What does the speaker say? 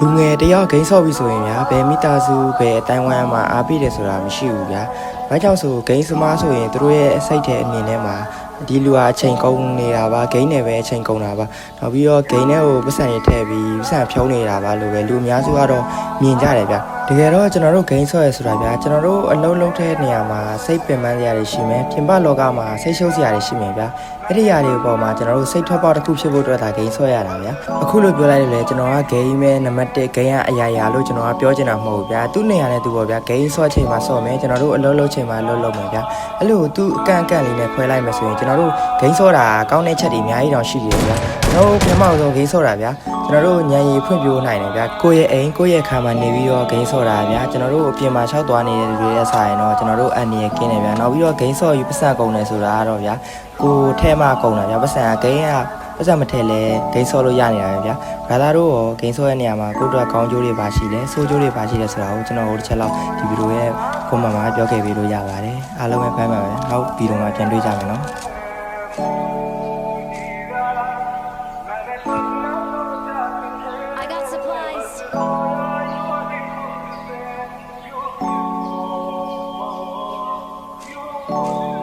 လူငယ်တယောက်ဂိမ်းဆော့ပြီးဆိုရင်ဗျာဘယ်မိသားစုဘယ်အတိုင်းဝိုင်းမှာအားပေးတယ်ဆိုတာမရှိဘူးဗျာ။ဘာကြောင့်ဆိုဂိမ်းစမားဆိုရင်သူတို့ရဲ့အစိတ်တဲ့အမြင်ထဲမှာဒီလူဟာအချိန်ကုန်နေတာပါဂိမ်းနဲ့ပဲအချိန်ကုန်တာပါနောက်ပြီးတော့ဂိမ်းထဲကိုပတ်စံတွေထည့်ပြီးပတ်စံဖြုံးနေတာပါလို့ပဲလူအများစုကတော့မြင်ကြတယ်ဗျာတကယ်တော့ကျွန်တော်တို့ဂိမ်းဆော့ရဆိုတာဗျာကျွန်တော်တို့အလုံးလုံးတဲ့နေရာမှာစိတ်ပင်ပန်းစရာတွေရှိမယ်ပြင်ပလောကမှာစိတ်ရှုပ်စရာတွေရှိမယ်ဗျာအဲ့ဒီຢာတွေအပေါ်မှာကျွန်တော်တို့စိတ်ထွက်ပေါက်တစ်ခုဖြစ်ဖို့အတွက်ဒါဂိမ်းဆော့ရတာဗျာအခုလိုပြောလိုက်တယ်လေကျွန်တော်ကဂိမ်းမဲ့နံပါတ်1ဂိမ်းကအရာရာလို့ကျွန်တော်ကပြောချင်တာမဟုတ်ဘူးဗျာသူ့နေရာနဲ့သူပေါ့ဗျာဂိမ်းဆော့ချိန်မှာဆော့မယ်ကျွန်တော်တို့အလုံးလုံးချိန်မှာလုံးလုံးမယ်ဗျာအဲ့လိုသူ့အကန့်အကန့်လေးနဲ့ခွဲလိုက်မယ်ဆိုရင်ကျွန်တော်တို့ဂိမ်းဆော့တာကောင်းတဲ့ချက်တွေအများကြီးတောင်ရှိတယ်ဗျာကျွန်တော်တို့ပထမဆုံးဂိမ်းဆော့တာဗျာကျွန်တော်တို့ညံရီဖွင့်ပြိုးနိုင်တယ်ဗျာကိုယ့်ရဲ့အိမ်ကိုယ့်ရဲ့ခါမှာနေပြီးတော့ဂိမ်းဆော့တာဗျာကျွန်တော်တို့အပြင်မှာရှောက်သွားနေတဲ့လူတွေရဲ့ဆိုင်တော့ကျွန်တော်တို့အန်ဒီရဲ့ကင်းတယ်ဗျာနောက်ပြီးတော့ဂိမ်းဆော့ယူပတ်စံကုန်တယ်ဆိုတာကတော့ဗျာကိုထဲမှာကုန်တာဗျာပတ်စံကဂိမ်းကပတ်စံမထဲလဲဂိမ်းဆော့လို့ရနေတာပဲဗျာဘာသာတို့ရောဂိမ်းဆော့ရဲ့နေရာမှာကိုယ့်အတွက်ကောင်းကျိုးတွေပါရှိလဲဆိုးကျိုးတွေပါရှိလဲဆိုတာကိုကျွန်တော်တို့တစ်ချက်လောက်ဒီဗီဒီယိုရဲ့ကွန်မန့်မှာပြောခဲ့ပေးလို့ရပါတယ်အားလုံးပဲဖမ်းပါပဲနောက်ဗီဒီယိုမှာပြန်တွေ့ကြမယ်နော်Oh